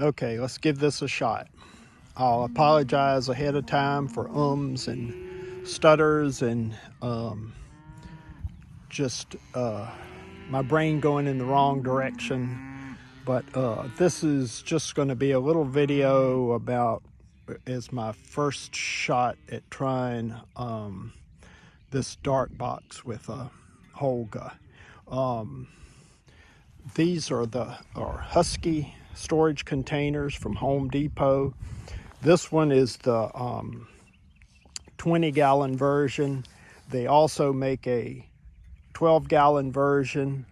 Okay, let's give this a shot. I'll apologize ahead of time for ums and stutters and just my brain going in the wrong direction. But this is just going to be a little video about is my first shot at trying this darkbox with a Holga. These are Husky storage containers from Home Depot. This one is the 20-gallon version. They also make a 12-gallon version.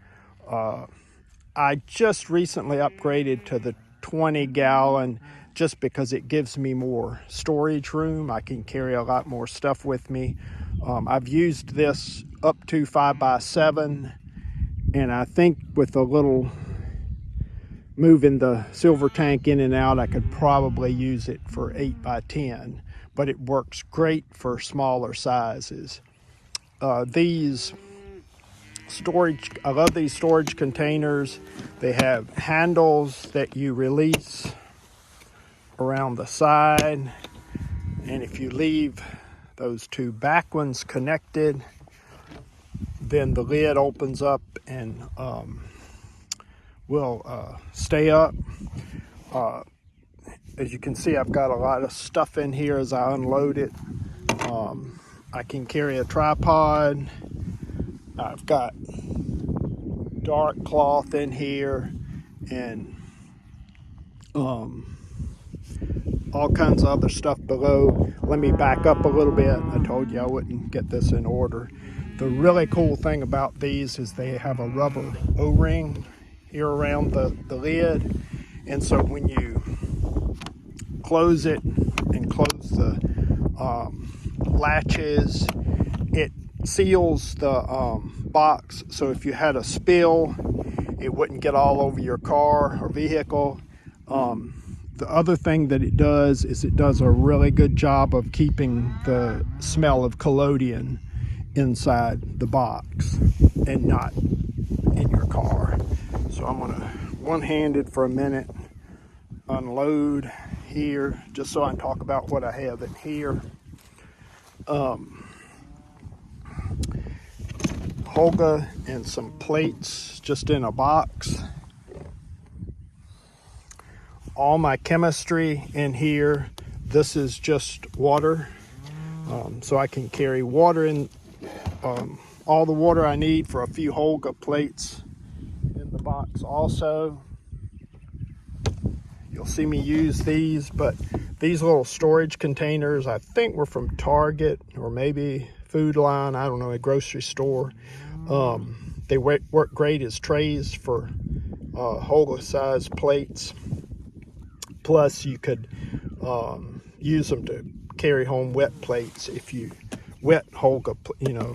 I just recently upgraded to the 20-gallon just because it gives me more storage room. I can carry a lot more stuff with me. I've used this up to 5x7, and I think with a little moving the silver tank in and out, I could probably use it for 8x10, but it works great for smaller sizes. These storage, I love these storage containers. They have handles that you release around the side, and if you leave those two back ones connected, then the lid opens up and will stay up. As you can see, I've got a lot of stuff in here as I unload it. I can carry a tripod. I've got dark cloth in here and all kinds of other stuff below. Let me back up a little bit. I told you I wouldn't get this in order. The really cool thing about these is they have a rubber O-ring here around the lid, and so when you close it and close the latches, it seals the box, so if you had a spill, it wouldn't get all over your car or vehicle. The other thing that it does is it does a really good job of keeping the smell of collodion inside the box and not in your car. So I'm gonna one-handed for a minute unload here just so I can talk about what I have in here. Holga and some plates just in a box. All my chemistry in here. This is just water, so I can carry water in, all the water I need for a few Holga plates in the box also. You'll see me use these, but these little storage containers I think were from Target or maybe Food Line, I don't know, a grocery store. They work great as trays for Holga size plates. Plus you could use them to carry home wet plates if you wet Holga,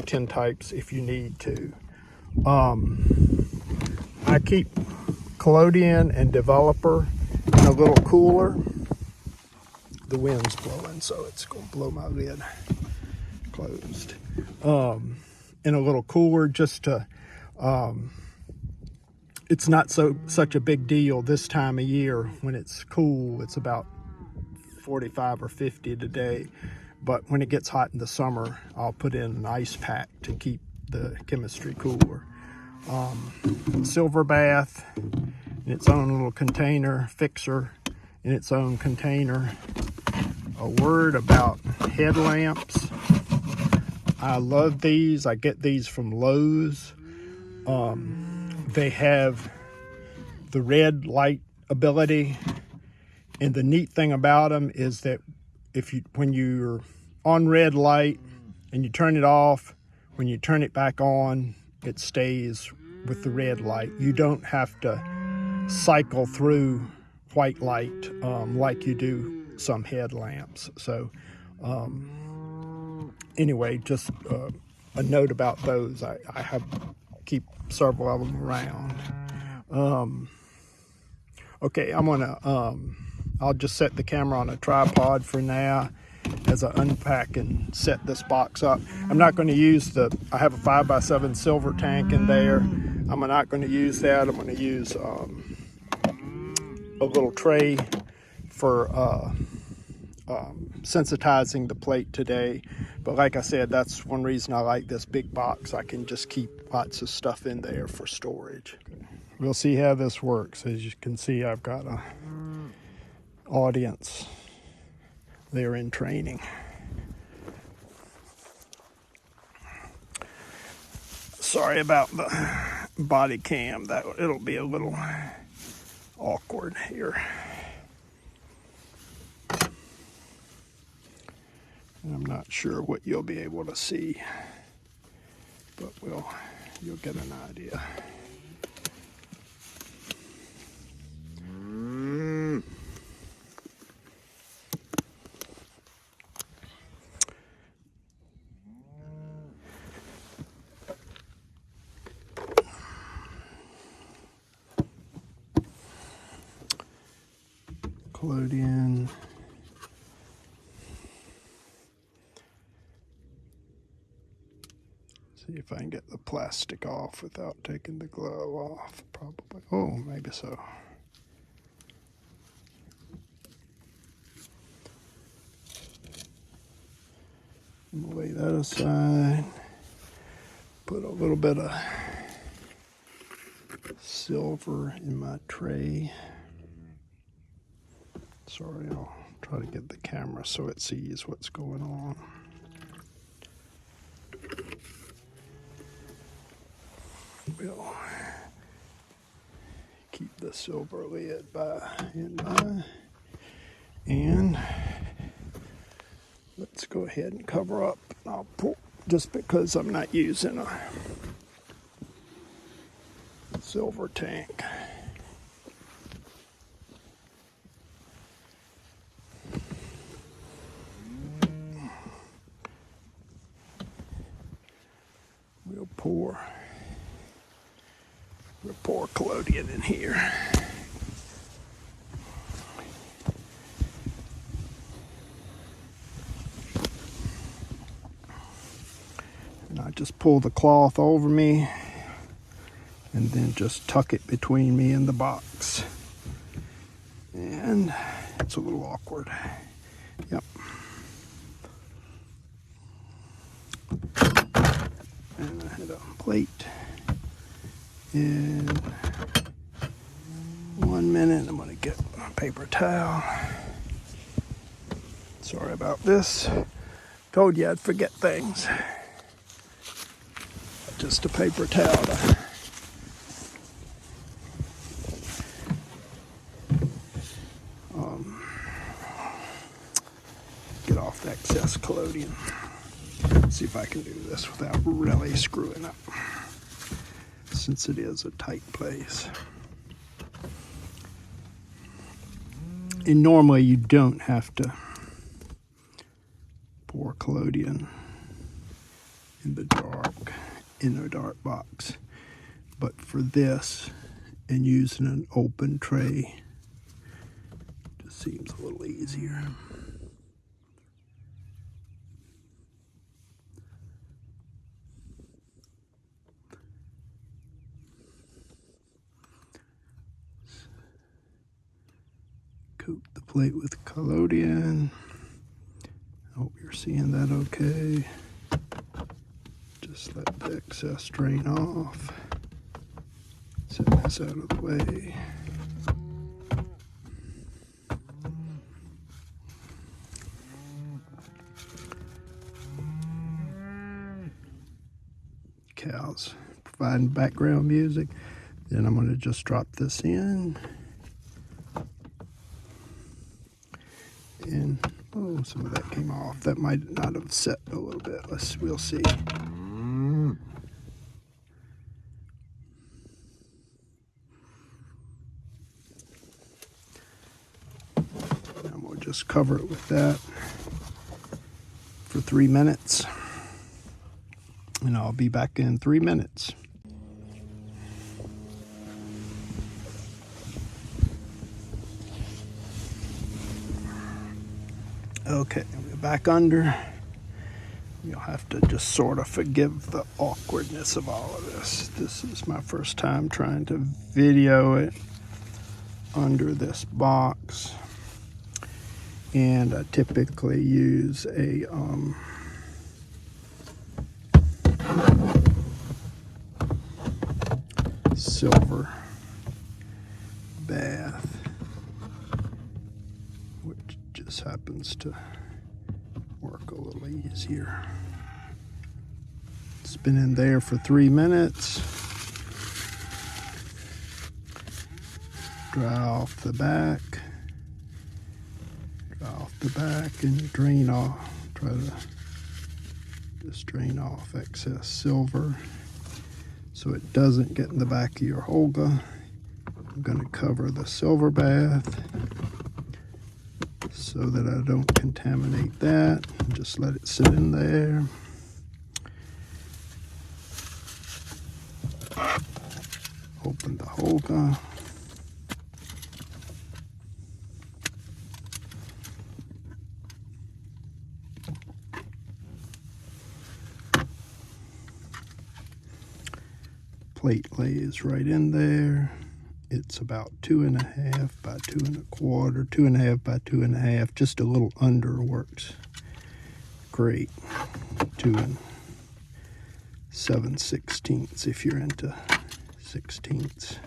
tintypes if you need to. I keep collodion and developer in a little cooler. The wind's blowing, so it's going to blow my lid closed. In a little cooler just to, it's not such a big deal this time of year when it's cool. It's about 45 or 50 today, but when it gets hot in the summer, I'll put in an ice pack to keep the chemistry cooler. Silver bath in its own little container, fixer in its own container. A word about headlamps. I love these. I get these from Lowe's. They have the red light ability, and the neat thing about them is that when you're on red light and you turn it off, when you turn it back on, it stays with the red light. You don't have to cycle through white light like you do some headlamps. So anyway, just a note about those. I keep several of them around. Okay, I'll just set the camera on a tripod for now as I unpack and set this box up. I'm not going to use I have a 5x7 silver tank in there. I'm not going to use that. I'm going to use a little tray for sensitizing the plate today. But like I said, that's one reason I like this big box. I can just keep lots of stuff in there for storage. We'll see how this works. As you can see, I've got a audience. They're in training. Sorry about the body cam. It'll be a little awkward here. I'm not sure what you'll be able to see, but you'll get an idea. Collodion. See if I can get the plastic off without taking the glove off. Probably. Oh, maybe so. I'm gonna lay that aside. Put a little bit of silver in my tray. Sorry, I'll try to get the camera so it sees what's going on. We'll keep the silver lid and let's go ahead and cover up. I'll pull, just because I'm not using a silver tank. We'll pour collodion in here. And I just pull the cloth over me and then just tuck it between me and the box. And it's a little awkward. Yep. And I had a plate. In 1 minute, I'm gonna get a paper towel. Sorry about this. Told you I'd forget things. Just a paper towel to get off the excess collodion. See if I can do this without really screwing up, since it is a tight place. And normally you don't have to pour collodion in the dark box. But for this, and using an open tray, it just seems a little easier. Coat the plate with collodion. I hope you're seeing that okay. Just let the excess drain off. Set this out of the way. Cows providing background music. Then I'm going to just drop this in. And oh, some of that came off. That might not have set a little bit. We'll see. And we'll just cover it with that for 3 minutes. And I'll be back in 3 minutes. Okay, we're back under. You'll have to just sort of forgive the awkwardness of all of this. This is my first time trying to video it. under this box, and I typically use a silver bath, which just happens to work a little easier. It's been in there for 3 minutes. Dry off the back. Dry off the back and drain off. Try to just drain off excess silver so it doesn't get in the back of your Holga. I'm going to cover the silver bath so that I don't contaminate that. Just let it sit in there. Open the Holga. Plate lays right in there. It's about 2.5 by 2.25, 2.5 by 2.5, just a little under works great. 2 7/16 if you're into 16ths.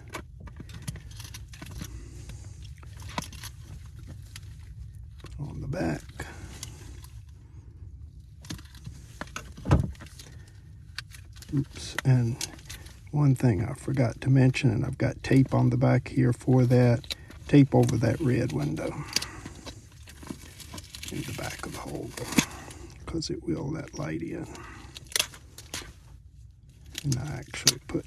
Put on the back. Oops, and one thing I forgot to mention, and I've got tape on the back here for that, tape over that red window in the back of the Holga, because it will let light in. And I actually put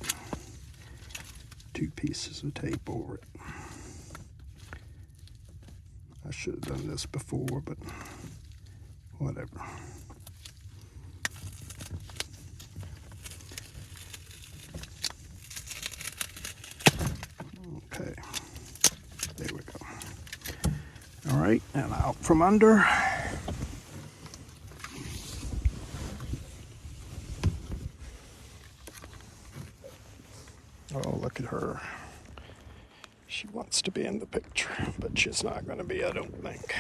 2 pieces of tape over it. I should have done this before, but whatever. Okay, there we go. All right, and out from under. Oh, look at her. She wants to be in the picture, but she's not going to be, I don't think.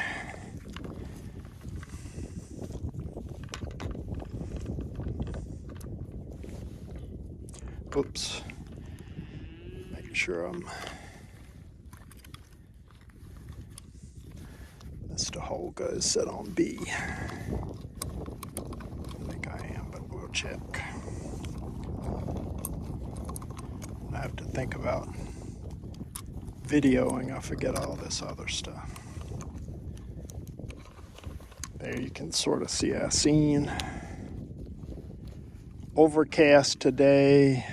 Oops. Make sure Mr. Holga is set on B. I think I am, but we'll check. I have to think about videoing. I forget all this other stuff. There you can sort of see our scene. Overcast today.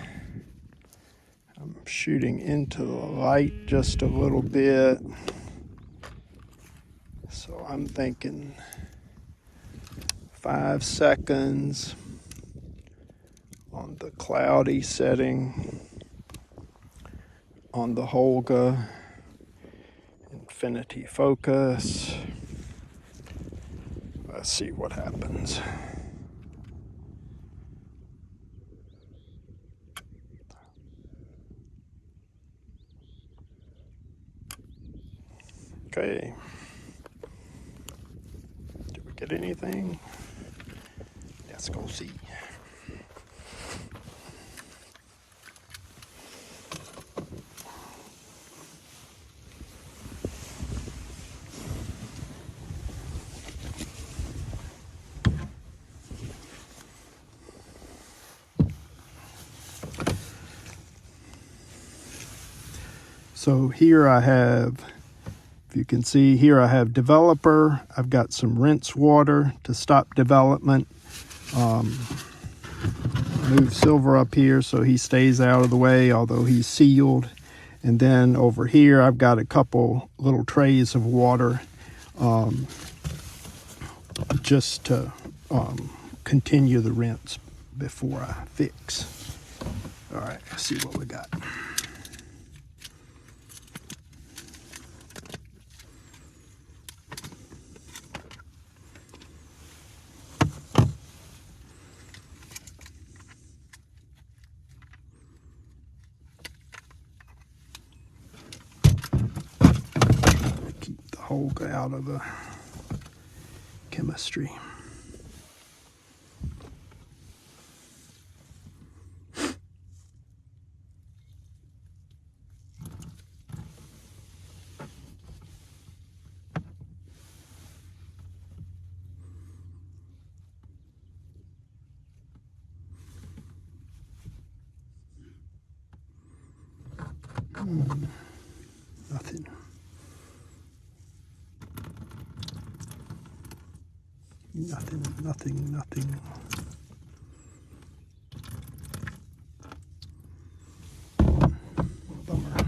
I'm shooting into the light just a little bit. So I'm thinking 5 seconds on the cloudy setting on the Holga. Infinity focus. Let's see what happens. Okay. Did we get anything? Let's go see. So here I have, if you can see here, I have developer. I've got some rinse water to stop development. Move silver up here so he stays out of the way, although he's sealed. And then over here, I've got a couple little trays of water just to continue the rinse before I fix. All right, let's see what we got. Holga out of the chemistry. Nothing. Nothing. Bummer.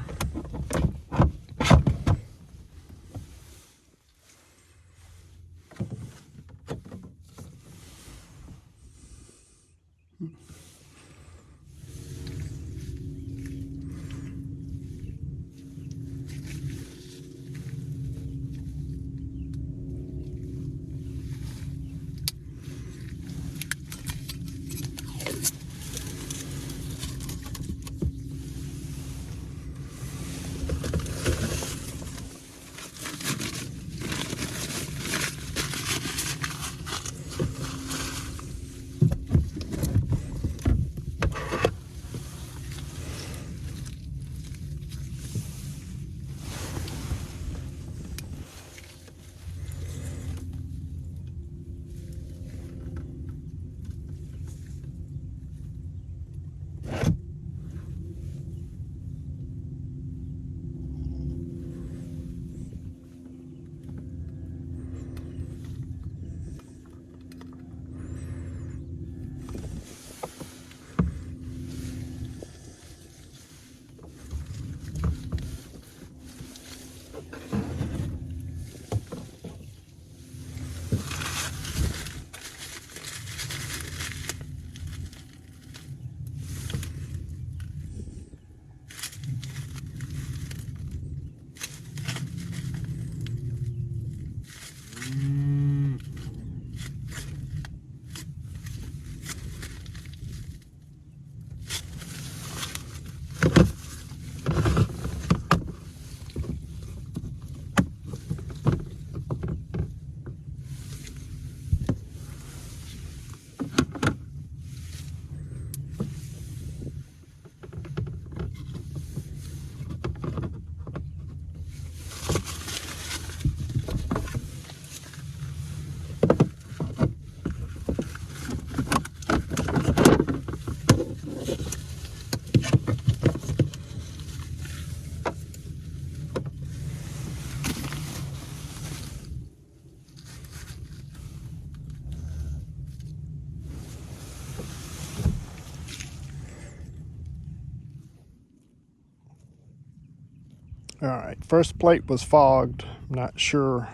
All right, first plate was fogged. I'm not sure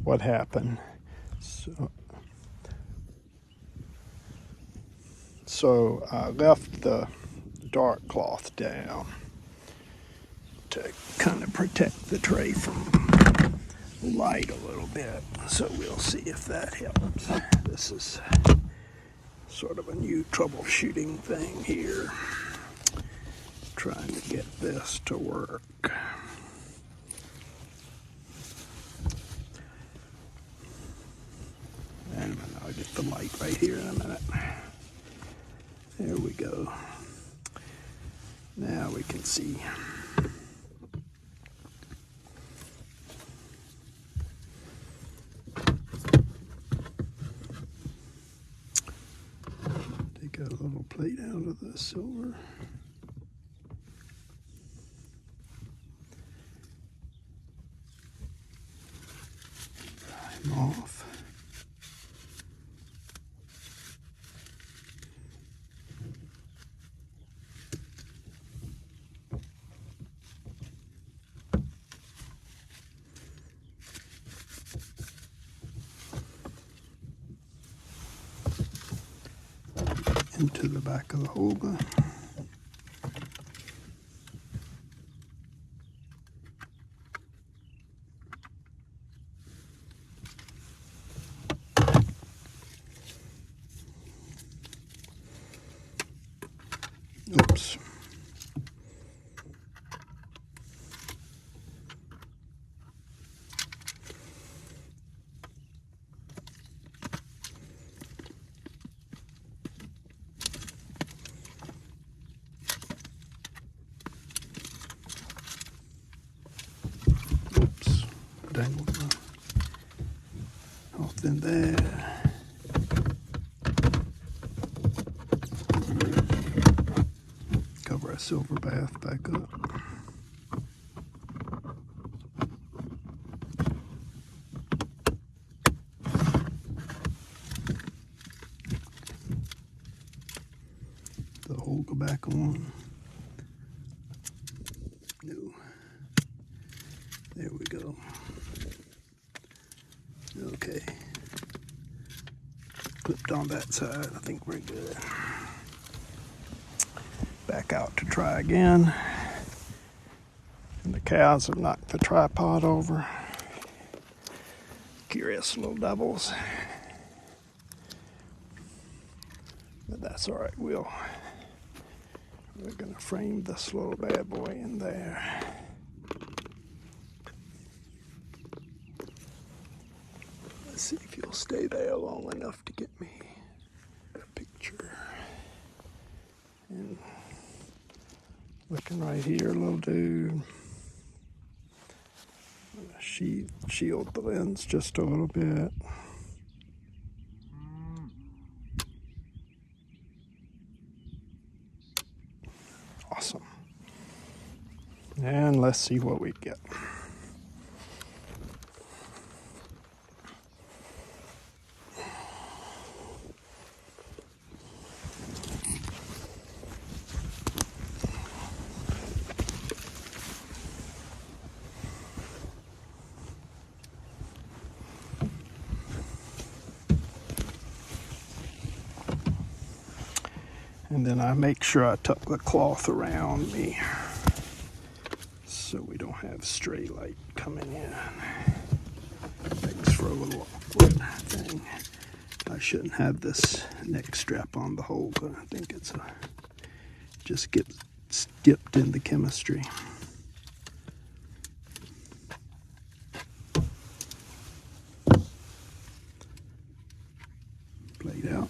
what happened. So I left the dark cloth down to kind of protect the tray from light a little bit. So we'll see if that helps. This is sort of a new troubleshooting thing here. Trying to get this to work. And I'll get the light right here in a minute. There we go. Now we can see. Take a little plate out of the silver. Prime off. Into the back of the Holga. Oops. dangled off in there. Cover our silver bath back up. The Holga back on. No. There we go. Okay. Clipped on that side. I think we're good. Back out to try again. And the cows have knocked the tripod over. Curious little devils. But that's all right. We're gonna frame this little bad boy in there. Let's see if you'll stay there long enough to get me a picture. And looking right here, little dude. I'm gonna shield the lens just a little bit. Awesome. And let's see what we get. And then I make sure I tuck the cloth around me so we don't have stray light coming in. Makes for a little awkward thing. I shouldn't have this neck strap on the Holga. I think it's just gets dipped in the chemistry. Plate out.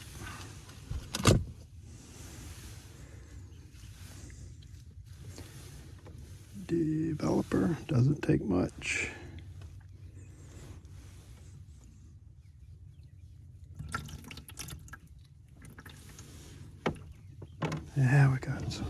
Developer doesn't take much. Yeah, we got some.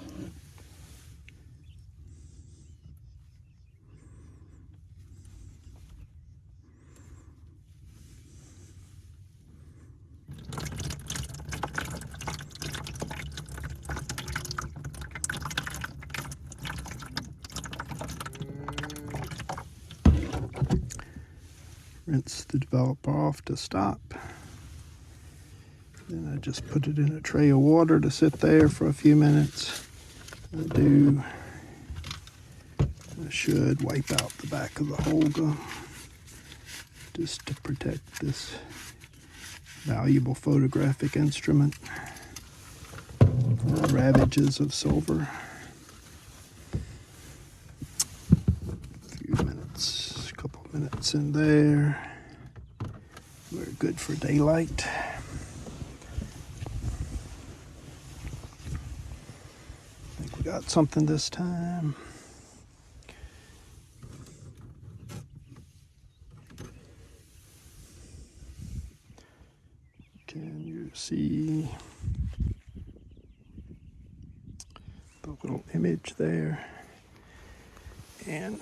Rinse the developer off to stop. Then I just put it in a tray of water to sit there for a few minutes. I should wipe out the back of the Holga just to protect this valuable photographic instrument from the ravages of silver. Minutes in there. We're good for daylight. I think we got something this time. Can you see the little image there? And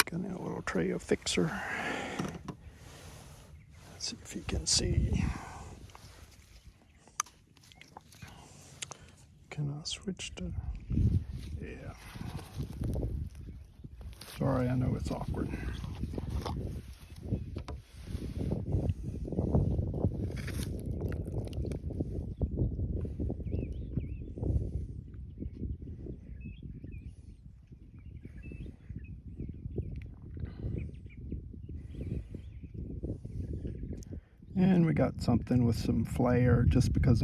got a little tray of fixer. Let's see if you can see. Can I switch to? Yeah. Sorry, I know it's awkward. And we got something with some flare just because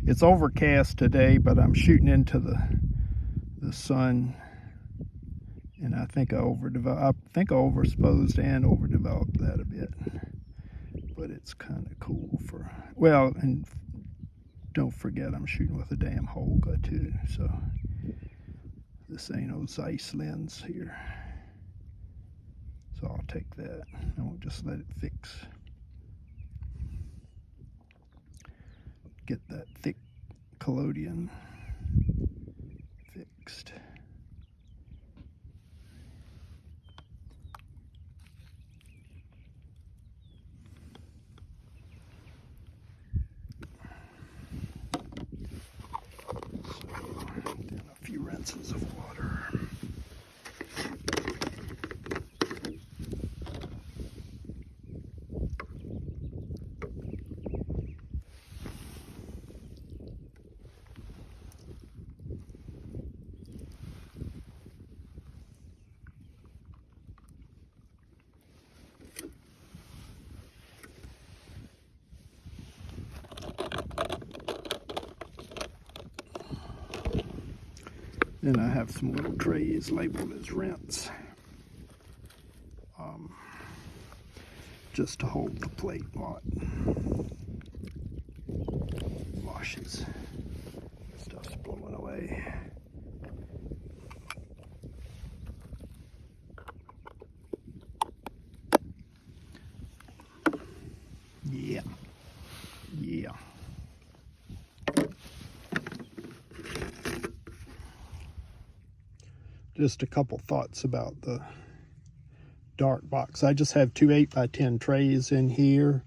it's overcast today, but I'm shooting into the sun, and I think I overexposed and overdeveloped that a bit. But it's kind of cool for, well, and don't forget I'm shooting with a damn Holga too, so this ain't no Zeiss lens here. So I'll take that and we'll just let it fix. Get that thick collodion fixed. Then a few rinses of water. Then I have some little trays labeled as rinse, just to hold the plate while it washes. Stuff's blowing away. Yeah. Yeah. Just a couple thoughts about the dark box. I just have two 8x10 trays in here.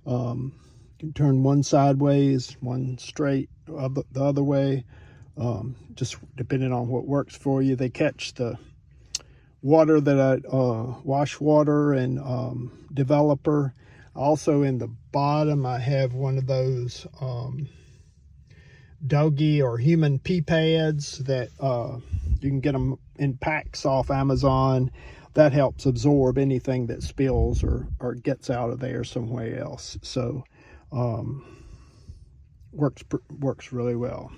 You can turn one sideways, one straight, the other way, just depending on what works for you. They catch the water that I wash water and developer. Also in the bottom I have one of those doggy or human pee pads that you can get them in packs off Amazon. That helps absorb anything that spills or gets out of there somewhere else. So works really well.